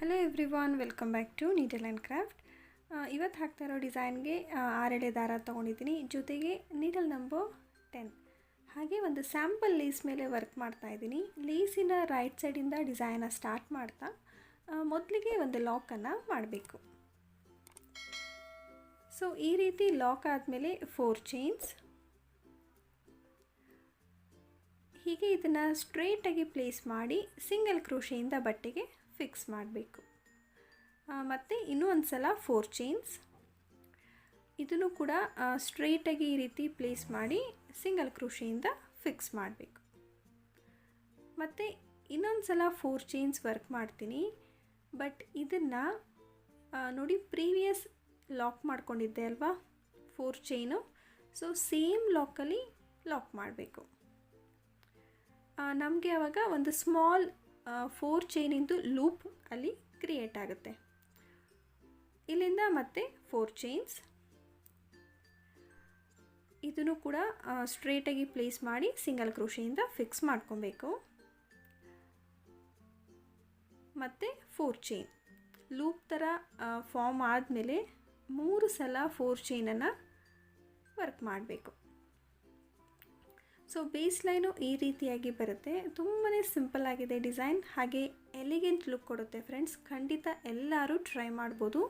Hello everyone, welcome back to needle and craft. ಇವತ್ತು ಹಾಕ್ತಾ ಇರೋ ಡಿಸೈನ್ಗೆ 6 ಎಳೆ ದಾರ ತೊಗೊಂಡಿದ್ದೀನಿ, ಜೊತೆಗೆ ನೀಡಲ್ ನಂಬರ್ 10. ಹಾಗೆ ಒಂದು ಸ್ಯಾಂಪಲ್ ಲೇಸ್ ಮೇಲೆ ವರ್ಕ್ ಮಾಡ್ತಾಯಿದ್ದೀನಿ. ಲೇಸಿನ ರೈಟ್ ಸೈಡಿಂದ ಡಿಸೈನ ಸ್ಟಾರ್ಟ್ ಮಾಡ್ತಾ ಮೊದಲಿಗೆ ಒಂದು ಲಾಕನ್ನು ಮಾಡಬೇಕು. ಸೊ ಈ ರೀತಿ ಲಾಕ್ ಆದಮೇಲೆ 4 ಚೈನ್ಸ್. ಹೀಗೆ ಇದನ್ನು ಸ್ಟ್ರೇಟಾಗಿ ಪ್ಲೇಸ್ ಮಾಡಿ ಸಿಂಗಲ್ ಕ್ರೋಶೆಯಿಂದ ಬಟ್ಟೆಗೆ ಫಿಕ್ಸ್ ಮಾಡಬೇಕು. ಮತ್ತು ಇನ್ನೂ ಒಂದು ಸಲ 4 ಚೈನ್ಸ್. ಇದನ್ನು ಕೂಡ ಸ್ಟ್ರೇಟಾಗಿ ಈ ರೀತಿ ಪ್ಲೇಸ್ ಮಾಡಿ ಸಿಂಗಲ್ ಕ್ರೋಶೆಯಿಂದ ಫಿಕ್ಸ್ ಮಾಡಬೇಕು. ಮತ್ತು ಇನ್ನೊಂದು ಸಲ 4 ಚೈನ್ಸ್ ವರ್ಕ್ ಮಾಡ್ತೀನಿ. ಬಟ್ ಇದನ್ನು ನೋಡಿ, ಪ್ರೀವಿಯಸ್ ಲಾಕ್ ಮಾಡ್ಕೊಂಡಿದ್ದೆ ಅಲ್ವಾ 4 ಚೈನು, ಸೊ ಸೇಮ್ ಲಾಕಲ್ಲಿ ಲಾಕ್ ಮಾಡಬೇಕು. ನಮಗೆ ಆವಾಗ ಒಂದು ಸ್ಮಾಲ್ 4 ಚೈನಿಂದು ಲೂಪ್ ಅಲ್ಲಿ ಕ್ರಿಯೇಟ್ ಆಗುತ್ತೆ. ಇಲ್ಲಿಂದ ಮತ್ತೆ 4 ಚೈನ್ಸ್. ಇದನ್ನು ಕೂಡ ಸ್ಟ್ರೇಟಾಗಿ ಪ್ಲೇಸ್ ಮಾಡಿ ಸಿಂಗಲ್ ಕ್ರೋಶೆಯಿಂದ ಫಿಕ್ಸ್ ಮಾಡ್ಕೊಬೇಕು. ಮತ್ತು 4 ಚೈನ್ ಲೂಪ್ ಥರ ಫಾರ್ಮ್ ಆದಮೇಲೆ 3 ಸಲ 4 ಚೈನನ್ನು ವರ್ಕ್ ಮಾಡಬೇಕು. ಸೊ ಬೇಸ್ ಲೈನು ಈ ರೀತಿಯಾಗಿ ಬರುತ್ತೆ. ತುಂಬಾ ಸಿಂಪಲ್ ಆಗಿದೆ ಡಿಸೈನ್, ಹಾಗೆ ಎಲಿಗೆಂಟ್ ಲುಕ್ ಕೊಡುತ್ತೆ ಫ್ರೆಂಡ್ಸ್. ಖಂಡಿತ ಎಲ್ಲರೂ ಟ್ರೈ ಮಾಡ್ಬೋದು.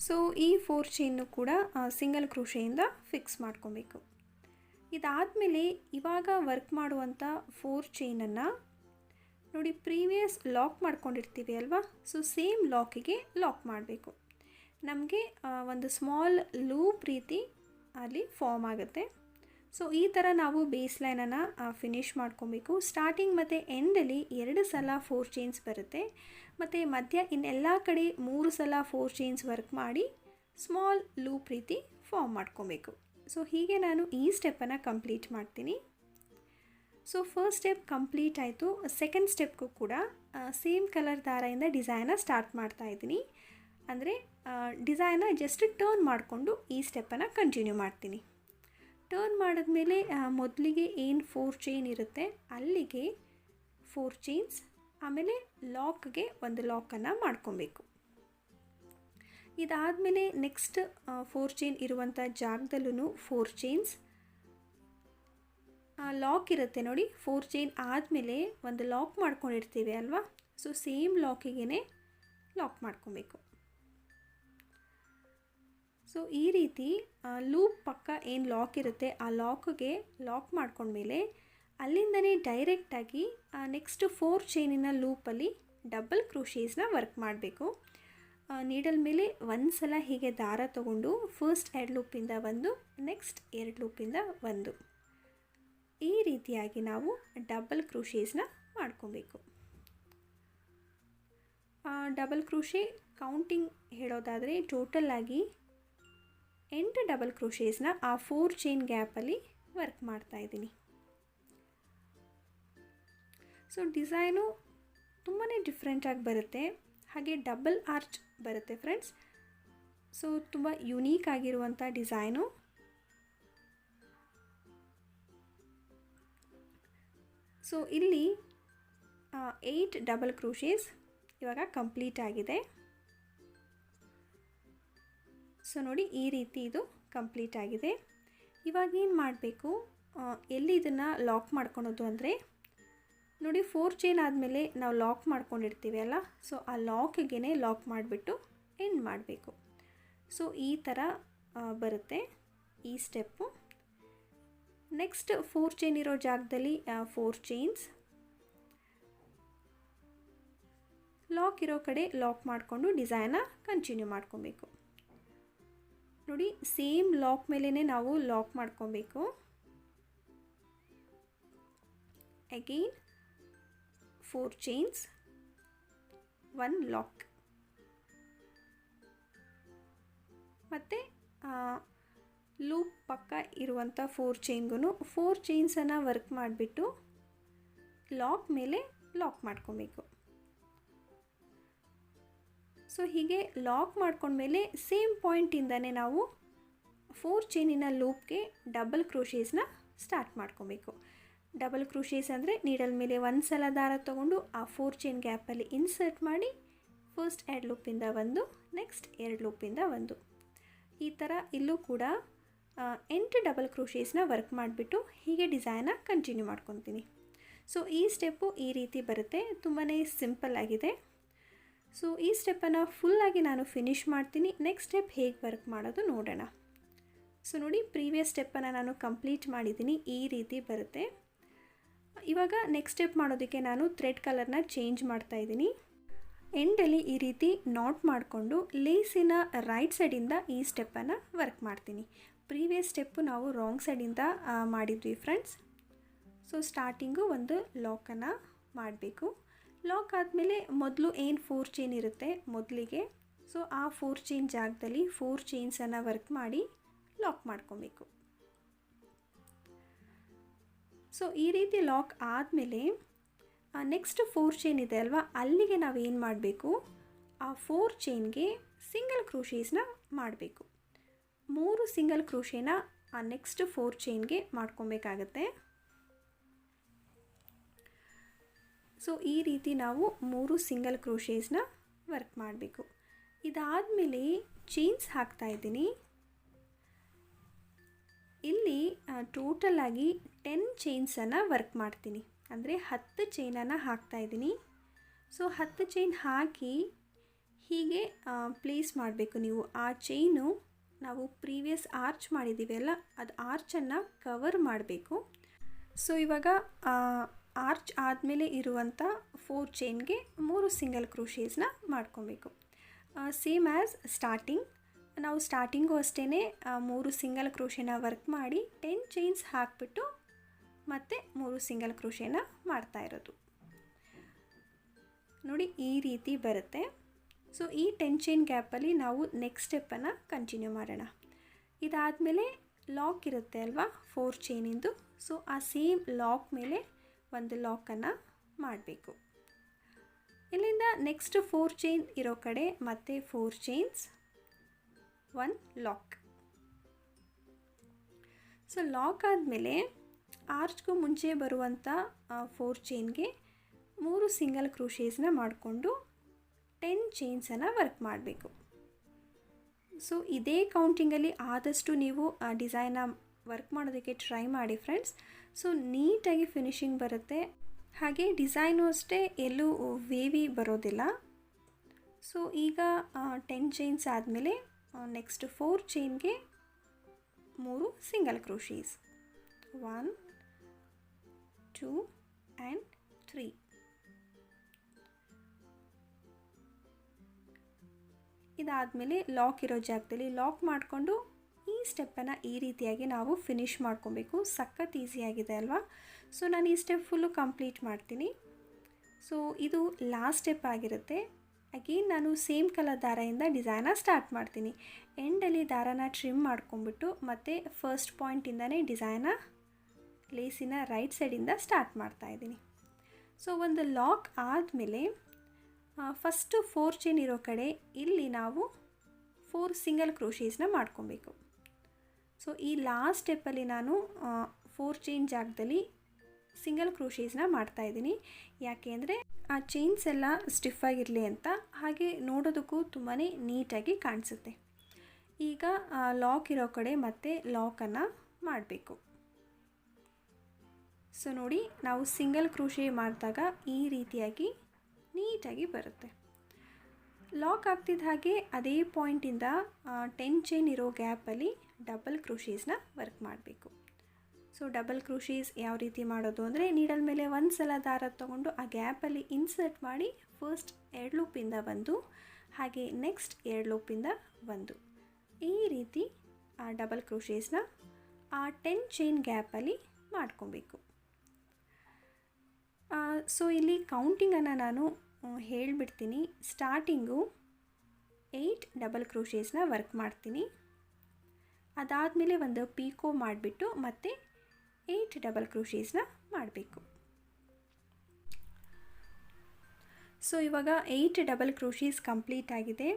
ಸೊ ಈ 4 ಚೈನು ಕೂಡ ಸಿಂಗಲ್ ಕ್ರೋಶೆಯಿಂದ ಫಿಕ್ಸ್ ಮಾಡ್ಕೊಬೇಕು. ಇದಾದಮೇಲೆ ಇವಾಗ ವರ್ಕ್ ಮಾಡುವಂಥ 4 ಚೈನನ್ನು ನೋಡಿ, ಪ್ರೀವಿಯಸ್ ಲಾಕ್ ಮಾಡ್ಕೊಂಡಿರ್ತೀವಿ ಅಲ್ವಾ, ಸೊ ಸೇಮ್ ಲಾಕಿಗೆ ಲಾಕ್ ಮಾಡಬೇಕು. ನಮಗೆ ಒಂದು ಸ್ಮಾಲ್ ಲೂಪ್ ರೀತಿ ಅಲ್ಲಿ ಫಾರ್ಮ್ ಆಗುತ್ತೆ. ಸೊ ಈ ಥರ ನಾವು ಬೇಸ್ ಲೈನನ್ನು ಫಿನಿಷ್ ಮಾಡ್ಕೊಬೇಕು. ಸ್ಟಾರ್ಟಿಂಗ್ ಮತ್ತು ಎಂಡಲ್ಲಿ 2 ಸಲ 4 ಚೈನ್ಸ್ ಬರುತ್ತೆ. ಮತ್ತು ಮಧ್ಯ ಇನ್ನೆಲ್ಲ ಕಡೆ 3 ಸಲ 4 ಚೈನ್ಸ್ ವರ್ಕ್ ಮಾಡಿ ಸ್ಮಾಲ್ ಲೂಪ್ ರೀತಿ ಫಾರ್ಮ್ ಮಾಡ್ಕೊಬೇಕು. ಸೊ ಹೀಗೆ ನಾನು ಈ ಸ್ಟೆಪ್ಪನ್ನು ಕಂಪ್ಲೀಟ್ ಮಾಡ್ತೀನಿ. ಸೊ ಫಸ್ಟ್ ಸ್ಟೆಪ್ ಕಂಪ್ಲೀಟ್ ಆಯಿತು. ಸೆಕೆಂಡ್ ಸ್ಟೆಪ್ಗೂ ಕೂಡ ಸೇಮ್ ಕಲರ್ ದಾರದಿಂದ ಡಿಸೈನ ಸ್ಟಾರ್ಟ್ ಮಾಡ್ತಾಯಿದ್ದೀನಿ. ಅಂದರೆ ಡಿಸೈನ ಜಸ್ಟ್ ಟರ್ನ್ ಮಾಡಿಕೊಂಡು ಈ ಸ್ಟೆಪ್ಪನ್ನು ಕಂಟಿನ್ಯೂ ಮಾಡ್ತೀನಿ. ಟರ್ನ್ ಮಾಡಿದ್ಮೇಲೆ ಮೊದಲಿಗೆ ಏನು 4 ಚೈನ್ ಇರುತ್ತೆ ಅಲ್ಲಿಗೆ 4 ಚೈನ್ಸ್, ಆಮೇಲೆ ಲಾಕ್ಗೆ ಒಂದು ಲಾಕನ್ನು ಮಾಡ್ಕೊಬೇಕು. ಇದಾದಮೇಲೆ ನೆಕ್ಸ್ಟ್ 4 ಚೈನ್ ಇರುವಂಥ ಜಾಗದಲ್ಲೂ 4 ಚೈನ್ಸ್ ಲಾಕ್ ಇರುತ್ತೆ ನೋಡಿ. 4 ಚೈನ್ ಆದಮೇಲೆ ಒಂದು ಲಾಕ್ ಮಾಡ್ಕೊಂಡಿರ್ತೀವಿ ಅಲ್ವಾ, ಸೊ ಸೇಮ್ ಲಾಕಿಗೆ ಲಾಕ್ ಮಾಡ್ಕೊಬೇಕು. ಸೊ ಈ ರೀತಿ ಲೂಪ್ ಪಕ್ಕ ಏನು ಲಾಕ್ ಇರುತ್ತೆ ಆ ಲಾಕ್ಗೆ ಲಾಕ್ ಮಾಡ್ಕೊಂಡ್ಮೇಲೆ ಅಲ್ಲಿಂದನೇ ಡೈರೆಕ್ಟಾಗಿ ನೆಕ್ಸ್ಟ್ 4 ಚೈನಿನ ಲೂಪಲ್ಲಿ ಡಬಲ್ ಕ್ರೋಶೇಸ್ನ ವರ್ಕ್ ಮಾಡಬೇಕು. ನೀಡಲ್ ಮೇಲೆ ಒಂದು ಸಲ ಹೀಗೆ ದಾರ ತಗೊಂಡು ಫಸ್ಟ್ 2 ಲೂಪಿಂದ ಒಂದು, ನೆಕ್ಸ್ಟ್ 2 ಲೂಪಿಂದ ಒಂದು, ಈ ರೀತಿಯಾಗಿ ನಾವು ಡಬಲ್ ಕ್ರೋಶೇಸ್ನ ಮಾಡ್ಕೊಬೇಕು. ಡಬಲ್ ಕ್ರೋಶೆ ಕೌಂಟಿಂಗ್ ಹೇಳೋದಾದರೆ ಟೋಟಲಾಗಿ 8 ಡಬಲ್ ಕ್ರೋಶೇಸ್ನ ಆ 4 ಚೈನ್ ಗ್ಯಾಪಲ್ಲಿ ವರ್ಕ್ ಮಾಡ್ತಾಯಿದ್ದೀನಿ. ಸೊ ಡಿಸೈನು ತುಂಬಾ ಡಿಫ್ರೆಂಟಾಗಿ ಬರುತ್ತೆ, ಹಾಗೆ ಡಬಲ್ ಆರ್ಚ್ ಬರುತ್ತೆ ಫ್ರೆಂಡ್ಸ್. ಸೊ ತುಂಬ ಯುನೀಕ್ ಆಗಿರುವಂಥ ಡಿಸೈನು. ಸೊ ಇಲ್ಲಿ 8 ಡಬಲ್ ಕ್ರೋಶೇಸ್ ಇವಾಗ ಕಂಪ್ಲೀಟ್ ಆಗಿದೆ. ಸೊ ನೋಡಿ, ಈ ರೀತಿ ಇದು ಕಂಪ್ಲೀಟ್ ಆಗಿದೆ. ಇವಾಗ ಏನು ಮಾಡಬೇಕು, ಎಲ್ಲಿ ಇದನ್ನು ಲಾಕ್ ಮಾಡ್ಕೊಳೋದು ಅಂದರೆ ನೋಡಿ, 4 ಚೈನ್ ಆದಮೇಲೆ ನಾವು ಲಾಕ್ ಮಾಡ್ಕೊಂಡಿರ್ತೀವಿ ಅಲ್ಲ, ಸೊ ಆ ಲಾಕಿಗೆ ಲಾಕ್ ಮಾಡಿಬಿಟ್ಟು ಎಂಡ್ ಮಾಡಬೇಕು. ಸೊ ಈ ಥರ ಬರುತ್ತೆ ಈ ಸ್ಟೆಪ್ಪು. ನೆಕ್ಸ್ಟ್ 4 ಚೈನ್ ಇರೋ ಜಾಗದಲ್ಲಿ 4 ಚೈನ್ಸ್, ಲಾಕ್ ಇರೋ ಕಡೆ ಲಾಕ್ ಮಾಡಿಕೊಂಡು ಡಿಸೈನ ಕಂಟಿನ್ಯೂ ಮಾಡ್ಕೊಬೇಕು. ನೋಡಿ, ಸೇಮ್ ಲಾಕ್ ಮೇಲೇ ನಾವು ಲಾಕ್ ಮಾಡ್ಕೊಬೇಕು. Again 4 chains, 1 lock. ಮತ್ತು ಲೂಪ್ ಪಕ್ಕ ಇರುವಂಥ 4 ಚೈನ್ಗೂ 4 ಚೈನ್ಸನ್ನು ವರ್ಕ್ ಮಾಡಿಬಿಟ್ಟು ಲಾಕ್ ಮೇಲೆ ಲಾಕ್ ಮಾಡ್ಕೊಬೇಕು. ಸೊ ಹೀಗೆ ಲಾಕ್ ಮಾಡ್ಕೊಂಡ್ಮೇಲೆ ಸೇಮ್ ಪಾಯಿಂಟಿಂದನೇ ನಾವು 4 ಚೈನಿನ ಲೂಪ್ಗೆ ಡಬಲ್ ಕ್ರೋಶೇಸ್ನ ಸ್ಟಾರ್ಟ್ ಮಾಡ್ಕೊಬೇಕು. ಡಬಲ್ ಕ್ರೋಶೇಸ್ ಅಂದರೆ ನೀಡಲ್ ಮೇಲೆ ಒಂದು ಸಲ ದಾರ ತೊಗೊಂಡು ಆ 4 ಚೈನ್ ಗ್ಯಾಪಲ್ಲಿ ಇನ್ಸರ್ಟ್ ಮಾಡಿ ಫಸ್ಟ್ 2 ಲೂಪಿಂದ ಒಂದು, ನೆಕ್ಸ್ಟ್ 2 ಲೂಪಿಂದ ಒಂದು. ಈ ಥರ ಇಲ್ಲೂ ಕೂಡ 8 ಡಬಲ್ ಕ್ರೋಶೇಸ್ನ ವರ್ಕ್ ಮಾಡಿಬಿಟ್ಟು ಹೀಗೆ ಡಿಸೈನ್ನ ಕಂಟಿನ್ಯೂ ಮಾಡ್ಕೊತೀನಿ. ಸೊ ಈ ಸ್ಟೆಪ್ಪು ಈ ರೀತಿ ಬರುತ್ತೆ, ತುಂಬಾ ಸಿಂಪಲ್ ಆಗಿದೆ. ಸೊ ಈ ಸ್ಟೆಪ್ಪನ್ನು ಫುಲ್ಲಾಗಿ ನಾನು ಫಿನಿಷ್ ಮಾಡ್ತೀನಿ. ನೆಕ್ಸ್ಟ್ ಸ್ಟೆಪ್ ಹೇಗೆ ವರ್ಕ್ ಮಾಡೋದು ನೋಡೋಣ. ಸೊ ನೋಡಿ, ಪ್ರೀವಿಯಸ್ ಸ್ಟೆಪ್ಪನ್ನು ನಾನು ಕಂಪ್ಲೀಟ್ ಮಾಡಿದ್ದೀನಿ, ಈ ರೀತಿ ಬರುತ್ತೆ. ಇವಾಗ ನೆಕ್ಸ್ಟ್ ಸ್ಟೆಪ್ ಮಾಡೋದಕ್ಕೆ ನಾನು ಥ್ರೆಡ್ ಕಲರ್ನ ಚೇಂಜ್ ಮಾಡ್ತಾಯಿದ್ದೀನಿ. ಎಂಡಲ್ಲಿ ಈ ರೀತಿ ನಾಟ್ ಮಾಡಿಕೊಂಡು ಲೇಸಿನ ರೈಟ್ ಸೈಡಿಂದ ಈ ಸ್ಟೆಪ್ಪನ್ನು ವರ್ಕ್ ಮಾಡ್ತೀನಿ. ಪ್ರೀವಿಯಸ್ ಸ್ಟೆಪ್ಪು ನಾವು ರಾಂಗ್ ಸೈಡಿಂದ ಮಾಡಿದ್ವಿ ಫ್ರೆಂಡ್ಸ್. ಸೊ ಸ್ಟಾರ್ಟಿಂಗು ಒಂದು ಲಾಕನ್ನು ಮಾಡಬೇಕು. ಲಾಕ್ ಆದಮೇಲೆ ಮೊದಲು ಏನು 4 ಚೈನ್ ಇರುತ್ತೆ ಮೊದಲಿಗೆ, ಸೊ ಆ 4 ಚೈನ್ ಜಾಗದಲ್ಲಿ 4 ಚೈನ್ಸನ್ನು ವರ್ಕ್ ಮಾಡಿ ಲಾಕ್ ಮಾಡ್ಕೊಬೇಕು. ಸೊ ಈ ರೀತಿ ಲಾಕ್ ಆದಮೇಲೆ ನೆಕ್ಸ್ಟ್ 4 ಚೈನ್ ಇದೆ ಅಲ್ವಾ, ಅಲ್ಲಿಗೆ ನಾವೇನು ಮಾಡಬೇಕು, ಆ 4 ಚೈನ್ಗೆ ಸಿಂಗಲ್ ಕ್ರೋಶೇಸ್ನ ಮಾಡಬೇಕು. 3 ಸಿಂಗಲ್ ಕ್ರೋಶೇನ ಆ ನೆಕ್ಸ್ಟ್ 4 ಚೈನ್ಗೆ ಮಾಡ್ಕೊಬೇಕಾಗತ್ತೆ. ಸೊ ಈ ರೀತಿ ನಾವು 3 ಸಿಂಗಲ್ ಕ್ರೋಶೇಸ್ನ ವರ್ಕ್ ಮಾಡಬೇಕು. ಇದಾದಮೇಲೆ ಚೈನ್ಸ್ ಹಾಕ್ತಾಯಿದ್ದೀನಿ. ಇಲ್ಲಿ ಟೋಟಲಾಗಿ 10 ಚೈನ್ಸನ್ನು ವರ್ಕ್ ಮಾಡ್ತೀನಿ, ಅಂದರೆ 10 ಚೈನನ್ನು ಹಾಕ್ತಾಯಿದ್ದೀನಿ. ಸೊ 10 ಚೈನ್ ಹಾಕಿ ಹೀಗೆ ಪ್ಲೇಸ್ ಮಾಡಬೇಕು ನೀವು. ಆ ಚೈನು ನಾವು ಪ್ರೀವಿಯಸ್ ಆರ್ಚ್ ಮಾಡಿದ್ದೀವಿ ಅಲ್ಲ, ಅದು ಆರ್ಚನ್ನು ಕವರ್ ಮಾಡಬೇಕು. ಸೊ ಇವಾಗ ಆರ್ಚ್ ಆದಮೇಲೆ ಇರುವಂಥ 4 ಚೈನ್ಗೆ 3 ಸಿಂಗಲ್ ಕ್ರೋಶೇಸ್ನ ಮಾಡ್ಕೊಬೇಕು. ಸೇಮ್ ಆ್ಯಸ್ ಸ್ಟಾರ್ಟಿಂಗ್, ನಾವು ಸ್ಟಾರ್ಟಿಂಗು ಅಷ್ಟೇ 3 ಸಿಂಗಲ್ ಕ್ರೋಶೇನ ವರ್ಕ್ ಮಾಡಿ 10 ಚೈನ್ಸ್ ಹಾಕಿಬಿಟ್ಟು ಮತ್ತು 3 ಸಿಂಗಲ್ ಕ್ರೋಶೇನ ಮಾಡ್ತಾ ಇರೋದು. ನೋಡಿ ಈ ರೀತಿ ಬರುತ್ತೆ. ಸೊ ಈ 10 ಚೈನ್ ಗ್ಯಾಪಲ್ಲಿ ನಾವು ನೆಕ್ಸ್ಟ್ ಸ್ಟೆಪ್ಪನ್ನು ಕಂಟಿನ್ಯೂ ಮಾಡೋಣ. ಇದಾದಮೇಲೆ ಲಾಕ್ ಇರುತ್ತೆ ಅಲ್ವಾ 4 ಚೈನಿಂದು, ಸೊ ಆ ಸೇಮ್ ಲಾಕ್ ಮೇಲೆ ಒಂದು ಲಾಕನ್ನು ಮಾಡಬೇಕು. ಇಲ್ಲಿಂದ ನೆಕ್ಸ್ಟ್ 4 ಚೈನ್ ಇರೋ ಕಡೆ ಮತ್ತೆ 4 ಚೈನ್ಸ್, 1 ಲಾಕ್. ಸೊ ಲಾಕ್ ಆದಮೇಲೆ ಆರ್ಚ್ಗೂ ಮುಂಚೆ ಬರುವಂಥ 4 ಚೈನ್ಗೆ 3 ಸಿಂಗಲ್ ಕ್ರೋಶೇಸ್ನ ಮಾಡಿಕೊಂಡು 10 ಚೈನ್ಸನ್ನು ವರ್ಕ್ ಮಾಡಬೇಕು. ಸೊ ಇದೇ ಕೌಂಟಿಂಗಲ್ಲಿ ಆದಷ್ಟು ನೀವು ಡಿಸೈನ್ನ ವರ್ಕ್ ಮಾಡೋದಕ್ಕೆ ಟ್ರೈ ಮಾಡಿ ಫ್ರೆಂಡ್ಸ್. ಸೊ ನೀಟಾಗಿ ಫಿನಿಶಿಂಗ್ ಬರುತ್ತೆ, ಹಾಗೆ ಡಿಸೈನು ಅಷ್ಟೇ ಎಲ್ಲೂ ವೇವಿ ಬರೋದಿಲ್ಲ. ಸೊ ಈಗ 10 ಚೈನ್ಸ್ ಆದಮೇಲೆ ನೆಕ್ಸ್ಟ್ 4 ಚೈನ್ಗೆ 3 ಸಿಂಗಲ್ ಕ್ರೋಶೀಸ್, 1 2 ಆ್ಯಂಡ್ 3. ಇದಾದಮೇಲೆ ಲಾಕ್ ಇರೋ ಜಾಗದಲ್ಲಿ ಲಾಕ್ ಮಾಡಿಕೊಂಡು ಈ ಸ್ಟೆಪ್ಪನ್ನು ಈ ರೀತಿಯಾಗಿ ನಾವು ಫಿನಿಷ್ ಮಾಡ್ಕೊಬೇಕು. ಸಖತ್ ಈಸಿಯಾಗಿದೆ ಅಲ್ವಾ. ಸೊ ನಾನು ಈ ಸ್ಟೆಪ್ ಫುಲ್ಲು ಕಂಪ್ಲೀಟ್ ಮಾಡ್ತೀನಿ. ಸೊ ಇದು ಲಾಸ್ಟ್ ಸ್ಟೆಪ್ ಆಗಿರುತ್ತೆ. ಅಗೇನ್ ನಾನು ಸೇಮ್ ಕಲರ್ ದಾರದಿಂದ ಡಿಸೈನ ಸ್ಟಾರ್ಟ್ ಮಾಡ್ತೀನಿ. ಎಂಡಲ್ಲಿ ದಾರನ ಟ್ರಿಮ್ ಮಾಡ್ಕೊಂಬಿಟ್ಟು ಮತ್ತು ಫಸ್ಟ್ ಪಾಯಿಂಟಿಂದನೇ ಡಿಸೈನ ಲೇಸಿನ ರೈಟ್ ಸೈಡಿಂದ ಸ್ಟಾರ್ಟ್ ಮಾಡ್ತಾಯಿದ್ದೀನಿ. ಸೊ ಒಂದು ಲಾಕ್ ಆದಮೇಲೆ ಫಸ್ಟು 4 ಚೈನ್ ಇರೋ ಕಡೆ ಇಲ್ಲಿ ನಾವು 4 ಸಿಂಗಲ್ ಕ್ರೋಶೇಸ್ನ ಮಾಡ್ಕೊಬೇಕು. ಸೊ ಈ ಲಾಸ್ಟ್ ಸ್ಟೆಪ್ಪಲ್ಲಿ ನಾನು 4 ಚೈನ್ ಜಾಗದಲ್ಲಿ ಸಿಂಗಲ್ ಕ್ರೋಶೇಸ್ನ ಮಾಡ್ತಾಯಿದ್ದೀನಿ. ಯಾಕೆ ಅಂದರೆ ಆ ಚೈನ್ಸ್ ಎಲ್ಲ ಸ್ಟಿಫಾಗಿರಲಿ ಅಂತ, ಹಾಗೆ ನೋಡೋದಕ್ಕೂ ತುಂಬಾ ನೀಟಾಗಿ ಕಾಣಿಸುತ್ತೆ. ಈಗ ಲಾಕ್ ಇರೋ ಕಡೆ ಮತ್ತೆ ಲಾಕನ್ನು ಮಾಡಬೇಕು. ಸೊ ನೋಡಿ, ನಾವು ಸಿಂಗಲ್ ಕ್ರೋಶೇ ಮಾಡಿದಾಗ ಈ ರೀತಿಯಾಗಿ ನೀಟಾಗಿ ಬರುತ್ತೆ. ಲಾಕ್ ಆಗ್ತಿದ್ದ ಹಾಗೆ ಅದೇ ಪಾಯಿಂಟಿಂದ 10 ಚೈನ್ ಇರೋ ಗ್ಯಾಪಲ್ಲಿ ಡಬಲ್ ಕ್ರೋಶೇಸ್ನ ವರ್ಕ್ ಮಾಡಬೇಕು. ಸೊ ಡಬಲ್ ಕ್ರೋಶೇಸ್ ಯಾವ ರೀತಿ ಮಾಡೋದು ಅಂದರೆ, ನೀಡಲ್ ಮೇಲೆ ಒಂದು ಸಲ ದಾರ ತೊಗೊಂಡು ಆ ಗ್ಯಾಪಲ್ಲಿ ಇನ್ಸರ್ಟ್ ಮಾಡಿ ಫಸ್ಟ್ 2 ಲೂಪಿಂದ ಒಂದು, ಹಾಗೆ ನೆಕ್ಸ್ಟ್ 2 ಲೂಪಿಂದ ಒಂದು, ಈ ರೀತಿ ಆ ಡಬಲ್ ಕ್ರೋಶೇಸ್ನ ಆ 10 ಚೈನ್ ಗ್ಯಾಪಲ್ಲಿ ಮಾಡ್ಕೊಬೇಕು. ಸೊ ಇಲ್ಲಿ ಕೌಂಟಿಂಗನ್ನು ನಾನು ಹೇಳಿಬಿಡ್ತೀನಿ. ಸ್ಟಾರ್ಟಿಂಗು 8 ಡಬಲ್ ಕ್ರೋಶೇಸ್ನ ವರ್ಕ್ ಮಾಡ್ತೀನಿ. ಅದಾದಮೇಲೆ ಒಂದು ಪೀಕೋ ಮಾಡಿಬಿಟ್ಟು ಮತ್ತೆ 8 ಡಬಲ್ ಕ್ರೋಶೇಸ್ನ ಮಾಡಬೇಕು. ಸೊ ಇವಾಗ 8 ಡಬಲ್ ಕ್ರೋಶೇಸ್ ಕಂಪ್ಲೀಟ್ ಆಗಿದೆ.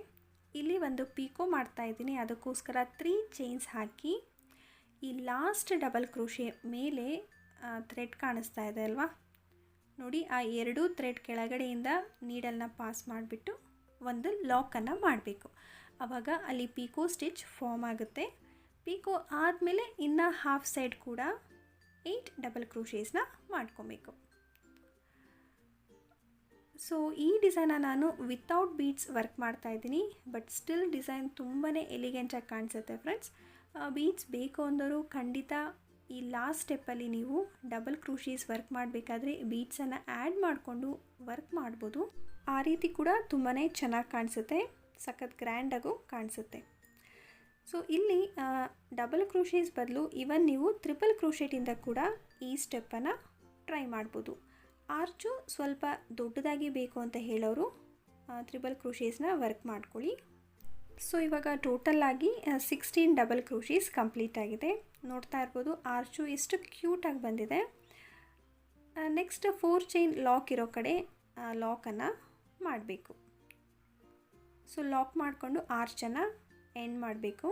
ಇಲ್ಲಿ ಒಂದು ಪೀಕೋ ಮಾಡ್ತಾಯಿದ್ದೀನಿ, ಅದಕ್ಕೋಸ್ಕರ 3 ಚೈನ್ಸ್ ಹಾಕಿ ಈ ಲಾಸ್ಟ್ ಡಬಲ್ ಕ್ರೋಶೆ ಮೇಲೆ ಥ್ರೆಡ್ ಕಾಣಿಸ್ತಾ ಇದೆ ಅಲ್ವಾ, ನೋಡಿ ಆ 2 ಥ್ರೆಡ್ ಕೆಳಗಡೆಯಿಂದ ನೀಡಲ್ನ ಪಾಸ್ ಮಾಡಿಬಿಟ್ಟು ಒಂದು ಲಾಕನ್ನು ಮಾಡಬೇಕು. ಆವಾಗ ಅಲ್ಲಿ ಪಿಕೋ ಸ್ಟಿಚ್ ಫಾರ್ಮ್ ಆಗುತ್ತೆ. ಪಿಕೋ ಆದಮೇಲೆ ಇನ್ನು ಹಾಫ್ ಸೈಡ್ ಕೂಡ 8 ಡಬಲ್ ಕ್ರೋಶೇಸ್ನ ಮಾಡ್ಕೊಬೇಕು. ಸೊ ಈ ಡಿಸೈನ ನಾನು ವಿತೌಟ್ ಬೀಡ್ಸ್ ವರ್ಕ್ ಮಾಡ್ತಾಯಿದ್ದೀನಿ. ಬಟ್ ಸ್ಟಿಲ್ ಡಿಸೈನ್ ತುಂಬಾ ಎಲಿಗೆಂಟಾಗಿ ಕಾಣಿಸುತ್ತೆ ಫ್ರೆಂಡ್ಸ್. ಬೀಡ್ಸ್ ಬೇಕು ಅಂದರೂ ಖಂಡಿತ ಈ ಲಾಸ್ಟ್ ಸ್ಟೆಪ್ಪಲ್ಲಿ ನೀವು ಡಬಲ್ ಕ್ರೋಶೀಸ್ ವರ್ಕ್ ಮಾಡಬೇಕಾದ್ರೆ ಬೀಡ್ಸನ್ನು ಆ್ಯಡ್ ಮಾಡಿಕೊಂಡು ವರ್ಕ್ ಮಾಡ್ಬೋದು. ಆ ರೀತಿ ಕೂಡ ತುಂಬಾ ಚೆನ್ನಾಗಿ ಕಾಣಿಸುತ್ತೆ, ಸಖತ್ ಗ್ರ್ಯಾಂಡಾಗೂ ಕಾಣಿಸುತ್ತೆ. ಸೊ ಇಲ್ಲಿ ಡಬಲ್ ಕ್ರೋಶೀಸ್ ಬದಲು ಇವನ್ ನೀವು ಟ್ರಿಪಲ್ ಕ್ರೋಶೆಟಿಂದ ಕೂಡ ಈ ಸ್ಟೆಪ್ಪನ್ನು ಟ್ರೈ ಮಾಡ್ಬೋದು. ಆರ್ಚು ಸ್ವಲ್ಪ ದೊಡ್ಡದಾಗಿ ಬೇಕು ಅಂತ ಹೇಳೋರು ಟ್ರಿಪಲ್ ಕ್ರೋಶೀಸ್ನ ವರ್ಕ್ ಮಾಡ್ಕೊಳ್ಳಿ. ಸೊ ಇವಾಗ ಟೋಟಲಾಗಿ 16 ಡಬಲ್ ಕ್ರೋಶೀಸ್ ಕಂಪ್ಲೀಟ್ ಆಗಿದೆ. ನೋಡ್ತಾ ಇರ್ಬೋದು ಆರ್ಚು ಎಷ್ಟು ಕ್ಯೂಟಾಗಿ ಬಂದಿದೆ. ನೆಕ್ಸ್ಟ್ 4 ಚೈನ್ ಲಾಕ್ ಇರೋ ಕಡೆ ಲಾಕನ್ನು ಮಾಡಬೇಕು. ಸೊ ಲಾಕ್ ಮಾಡಿಕೊಂಡು ಆರ್ಚನ್ನು ಎಂಡ್ ಮಾಡಬೇಕು.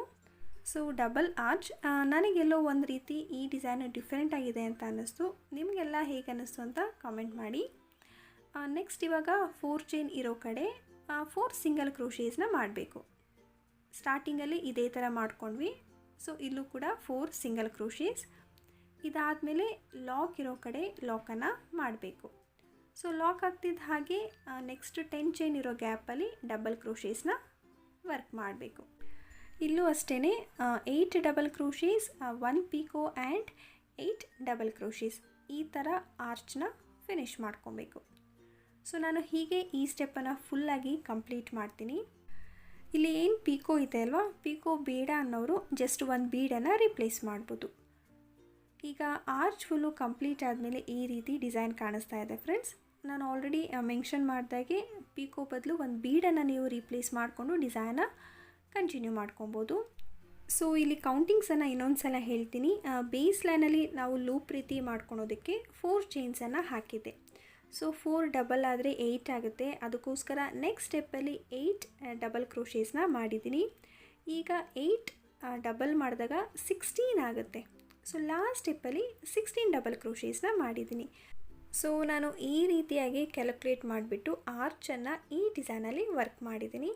ಸೊ ಡಬಲ್ ಆರ್ಚ್ ನನಗೆಲ್ಲೋ ಒಂದು ರೀತಿ ಈ ಡಿಸೈನು ಡಿಫ್ರೆಂಟ್ ಆಗಿದೆ ಅಂತ ಅನ್ನಿಸ್ತು. ನಿಮಗೆಲ್ಲ ಹೇಗೆ ಅನ್ನಿಸ್ತು ಅಂತ ಕಾಮೆಂಟ್ ಮಾಡಿ. ನೆಕ್ಸ್ಟ್ ಇವಾಗ 4 ಚೈನ್ ಇರೋ ಕಡೆ 4 ಸಿಂಗಲ್ ಕ್ರೋಶೇಸ್ನ ಮಾಡಬೇಕು. ಸ್ಟಾರ್ಟಿಂಗಲ್ಲಿ ಇದೇ ಥರ ಮಾಡ್ಕೊಂಡ್ವಿ. ಸೊ ಇಲ್ಲೂ ಕೂಡ 4 ಸಿಂಗಲ್ ಕ್ರೋಶೇಸ್. ಇದಾದಮೇಲೆ ಲಾಕ್ ಇರೋ ಕಡೆ ಲಾಕನ್ನು ಮಾಡಬೇಕು. ಸೊ ಲಾಕ್ ಆಗ್ತಿದ್ದ ಹಾಗೆ ನೆಕ್ಸ್ಟ್ 10 ಚೈನ್ ಇರೋ ಗ್ಯಾಪಲ್ಲಿ ಡಬಲ್ ಕ್ರೋಶೇಸ್ನ ವರ್ಕ್ ಮಾಡಬೇಕು. ಇಲ್ಲೂ ಅಷ್ಟೇ 8 ಡಬಲ್ ಕ್ರೋಶೀಸ್, 1 ಪಿಕೋ ಆ್ಯಂಡ್ 8 ಡಬಲ್ ಕ್ರೋಶೀಸ್ ಈ ಥರ ಆರ್ಚ್ನ ಫಿನಿಷ್ ಮಾಡ್ಕೊಬೇಕು. ಸೊ ನಾನು ಹೀಗೆ ಈ ಸ್ಟೆಪ್ಪನ್ನು ಫುಲ್ಲಾಗಿ ಕಂಪ್ಲೀಟ್ ಮಾಡ್ತೀನಿ. ಇಲ್ಲಿ ಏನು ಪಿಕೋ ಇದೆ ಅಲ್ವಾ, ಪಿಕೋ ಬೇಡ ಅನ್ನೋರು ಜಸ್ಟ್ ಒಂದು ಬೀಡನ್ನು ರಿಪ್ಲೇಸ್ ಮಾಡ್ಬೋದು. ಈಗ ಆರ್ಚ್ ಫುಲ್ಲು ಕಂಪ್ಲೀಟ್ ಆದಮೇಲೆ ಈ ರೀತಿ ಡಿಸೈನ್ ಕಾಣಿಸ್ತಾ ಇದೆ ಫ್ರೆಂಡ್ಸ್. ನಾನು ಆಲ್ರೆಡಿ ಮೆನ್ಷನ್ ಮಾಡಿದಾಗೆ ಪಿಕೋ ಬದಲು ಒಂದು ಬೀಡನ್ನು ನೀವು ರಿಪ್ಲೇಸ್ ಮಾಡಿಕೊಂಡು ಡಿಸೈನ ಕಂಟಿನ್ಯೂ ಮಾಡ್ಕೊಬೋದು. ಸೊ ಇಲ್ಲಿ ಕೌಂಟಿಂಗ್ಸನ್ನು ಇನ್ನೊಂದು ಸಲ ಹೇಳ್ತೀನಿ. ಬೇಸ್ ಲೈನಲ್ಲಿ ನಾವು ಲೂಪ್ ರೀತಿ ಮಾಡ್ಕೊಳೋದಕ್ಕೆ 4 ಚೈನ್ಸನ್ನು ಹಾಕಿದ್ದೆ. ಸೊ 4 ಡಬಲ್ ಆದರೆ 8 ಆಗುತ್ತೆ. ಅದಕ್ಕೋಸ್ಕರ ನೆಕ್ಸ್ಟ್ ಸ್ಟೆಪ್ಪಲ್ಲಿ 8 ಡಬಲ್ ಕ್ರೋಶೇಸ್ನ ಮಾಡಿದ್ದೀನಿ. ಈಗ 8 ಡಬಲ್ ಮಾಡಿದಾಗ 16 ಆಗುತ್ತೆ. ಸೊ ಲಾಸ್ಟ್ ಸ್ಟೆಪ್ಪಲ್ಲಿ 16 ಡಬಲ್ ಕ್ರೋಶೇಸ್ನ ಮಾಡಿದ್ದೀನಿ. ಸೊ ನಾನು ಈ ರೀತಿಯಾಗಿ ಕ್ಯಾಲ್ಕುಲೇಟ್ ಮಾಡಿಬಿಟ್ಟು ಆರ್ಚನ್ನು ಈ ಡಿಸೈನಲ್ಲಿ ವರ್ಕ್ ಮಾಡಿದ್ದೀನಿ.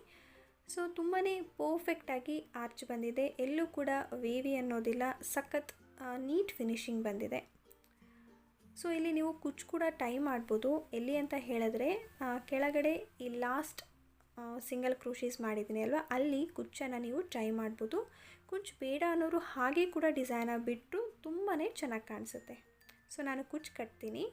ಸೊ ತುಂಬಾ ಪರ್ಫೆಕ್ಟಾಗಿ ಆರ್ಚ್ ಬಂದಿದೆ. ಎಲ್ಲೂ ಕೂಡ ವೇವಿ ಅನ್ನೋದಿಲ್ಲ, ಸಖತ್ ನೀಟ್ ಫಿನಿಶಿಂಗ್ ಬಂದಿದೆ. ಸೊ ಇಲ್ಲಿ ನೀವು ಕುಚ್ಚು ಕೂಡ ಟೈ ಮಾಡ್ಬೋದು. ಎಲ್ಲಿ ಅಂತ ಹೇಳಿದ್ರೆ ಕೆಳಗಡೆ ಈ ಲಾಸ್ಟ್ ಸಿಂಗಲ್ ಕ್ರೋಶೀಸ್ ಮಾಡಿದ್ದೀನಿ ಅಲ್ವಾ, ಅಲ್ಲಿ ಕುಚ್ಚನ್ನು ನೀವು ಟ್ರೈ ಮಾಡ್ಬೋದು. ಕುಚ್ಚು ಬೇಡ ಅನ್ನೋರು ಹಾಗೆ ಕೂಡ ಡಿಸೈನ ಬಿಟ್ಟು ತುಂಬಾ ಚೆನ್ನಾಗಿ ಕಾಣಿಸುತ್ತೆ. ಸೊ ನಾನು ಕುಚ್ಚು ಕಟ್ತೀನಿ.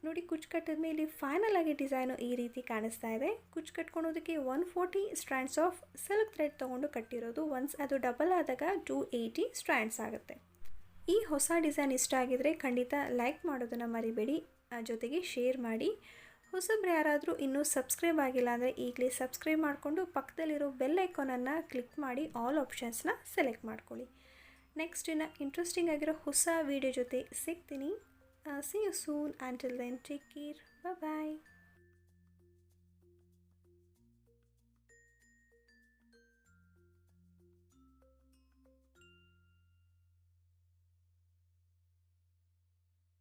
ನೋಡಿ, ಕುಚ್ಚು ಕಟ್ಟಿದ್ಮೇಲೆ ಫೈನಲ್ ಆಗಿ ಡಿಸೈನು ಈ ರೀತಿ ಕಾಣಿಸ್ತಾ ಇದೆ. ಕುಚ್ಚು ಕಟ್ಕೊಳೋದಕ್ಕೆ 140 ಸ್ಟ್ರ್ಯಾಂಡ್ಸ್ ಆಫ್ ಸಿಲ್ಕ್ ಥ್ರೆಡ್ ತೊಗೊಂಡು ಕಟ್ಟಿರೋದು. ಒನ್ಸ್ ಅದು ಡಬಲ್ ಆದಾಗ 280 ಸ್ಟ್ರ್ಯಾಂಡ್ಸ್ ಆಗುತ್ತೆ. ಈ ಹೊಸ ಡಿಸೈನ್ ಇಷ್ಟ ಆಗಿದರೆ ಖಂಡಿತ ಲೈಕ್ ಮಾಡೋದನ್ನು ಮರಿಬೇಡಿ, ಜೊತೆಗೆ ಶೇರ್ ಮಾಡಿ. ಹೊಸಬ್ರು ಯಾರಾದರೂ ಇನ್ನೂ ಸಬ್ಸ್ಕ್ರೈಬ್ ಆಗಿಲ್ಲ ಅಂದರೆ ಈಗಲೇ ಸಬ್ಸ್ಕ್ರೈಬ್ ಮಾಡಿಕೊಂಡು ಪಕ್ಕದಲ್ಲಿರೋ ಬೆಲ್ ಐಕಾನನ್ನು ಕ್ಲಿಕ್ ಮಾಡಿ ಆಲ್ ಆಪ್ಷನ್ಸ್ನ ಸೆಲೆಕ್ಟ್ ಮಾಡ್ಕೊಳ್ಳಿ. ನೆಕ್ಸ್ಟ್ ಇನ್ನು ಇಂಟ್ರೆಸ್ಟಿಂಗ್ ಆಗಿರೋ ಹೊಸ ವೀಡಿಯೋ ಜೊತೆ ಸಿಗ್ತೀನಿ. See you soon. Until then, take care. Bye bye.